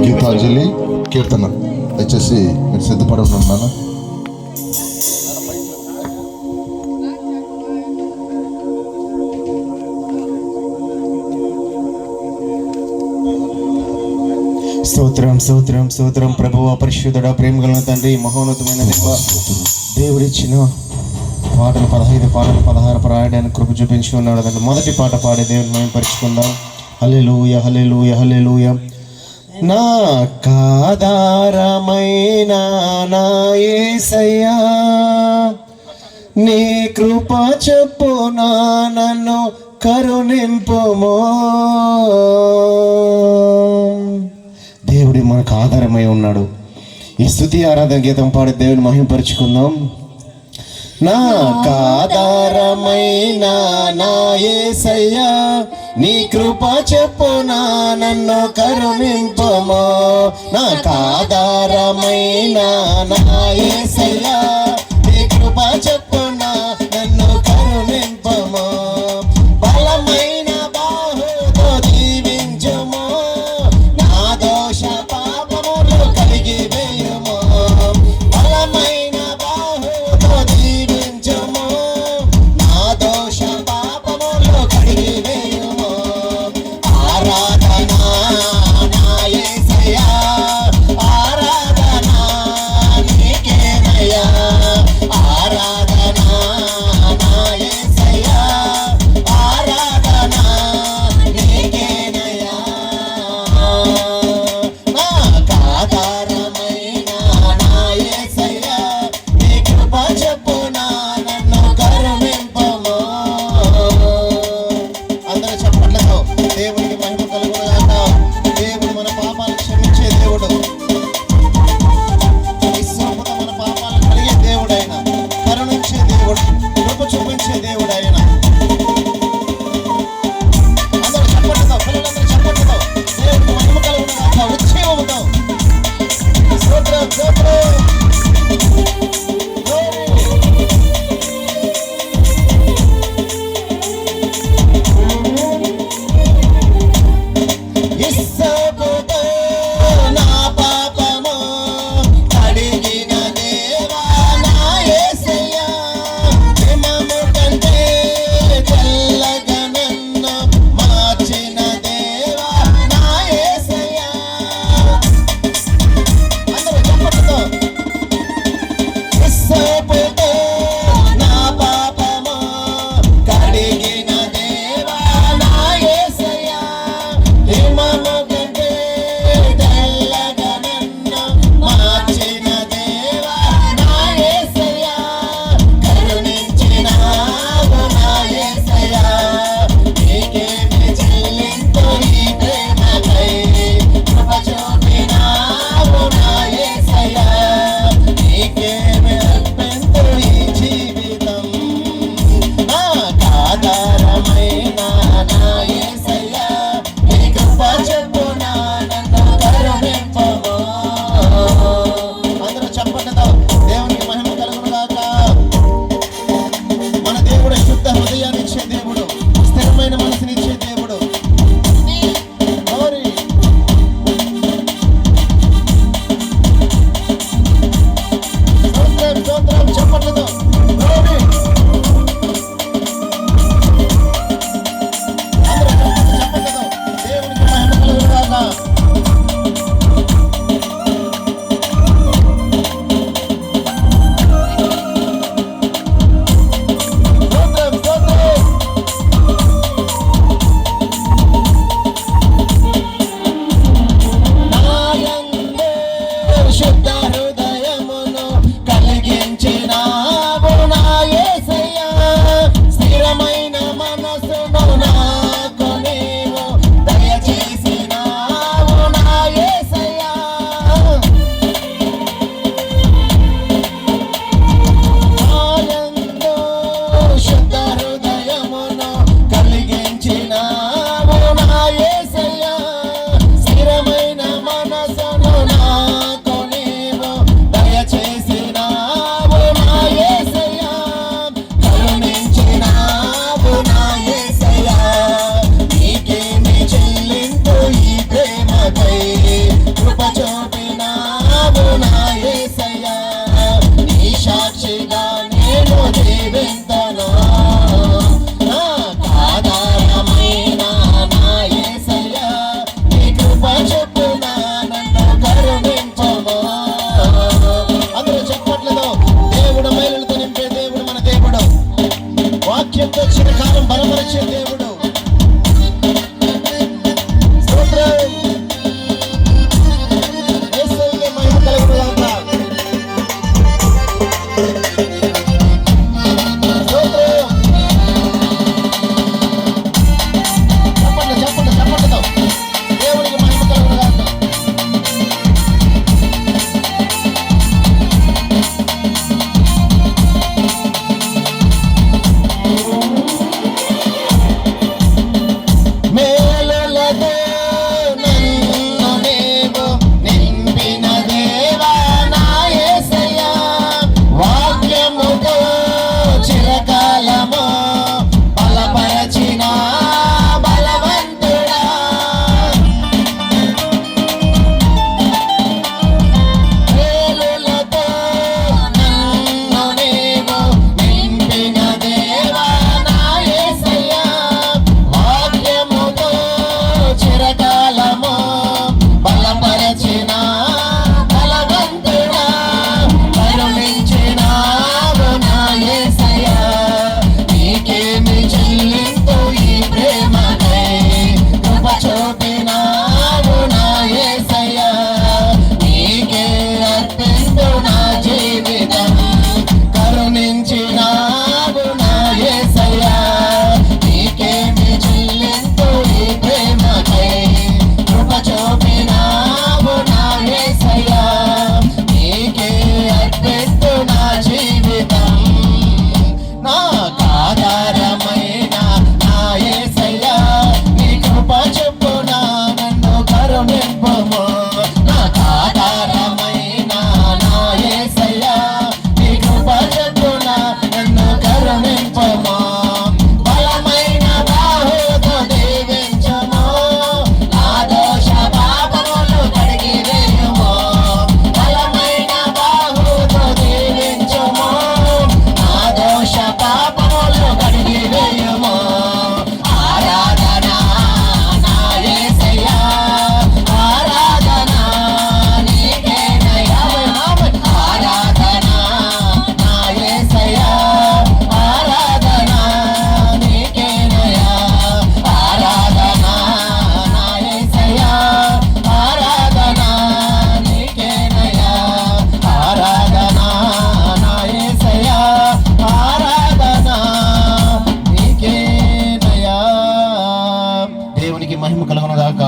గీతాంజలి కీర్తన. దయచేసి మీరు సిద్ధపడి ఉన్నాను. స్తోత్రం స్తోత్రం స్తోత్రం. ప్రభువా, పరిశుద్ధుడా, ప్రేమ కలిగిన తండ్రి, మహోన్నతమైన దేవుడిచ్చిన పాటలు 15 పాటలు 16 రాయడానికి కృప చూపించి ఉన్నాడు. దాంట్లో మొదటి పాట పాడే దేవుని మేము పరుచుకుందాం. హల్లెలూయా హల్లెలూయా హల్లెలూయా. నా కాధారమైన నా యేసయ్యా, నీ కృప చొప్పున నన్ను కరుణింపుమో. దేవుడి మనకు ఆధారమై ఉన్నాడు. ఈ స్తుతి ఆరాధన గీతం పాడి దేవుని మహిమపరుచుకుందాం. నా ఆధారమైన నా యేసయ్యా, నీ కృప చొప్పున నన్ను కరుణింపుమో. నా ఆధారమైన నా యేసయ్యా, నీ కృప చొప్పున నన్ను కరుణింపుమో. బలమైన బాహుతో దీవించుమో, నా దోష పాపములు కడిగి వేయుమో. బలమైన బాహుతో దీవించుమో, నా దోష పాపములు కడిగి వేయుమో. ఆరాధన నా యేసయ్యా, ఆరాధన నీకేనయ్యా. కరుణింపుము. నాకు ఆధారమైన నా యేసయ్యా, నీ కృప చొప్పున నన్ను కరుణింపుము. బలమైన బాహువుతో దీవించుము, నా దోష పాపములు కడిగి వేయుము. బలమైన బాహువుతో దీవించుము, నా దోష పాపములు కడిగి వేయుము. ఆరాధన నా యేసయ్యా, ఆరాధన నీకేనయ్యా. ఆరాధన నా యేసయ్యా, ఆరాధన నీకేనయ్యా. ఆరాధన నా యేసయ్యా, ఆరాధన నీకేనయ్యా. ఆరాధన నా యేసయ్యా, ఆరాధన నీకేనయ్యా. దేవునికి మహిమ కలుగును గాక.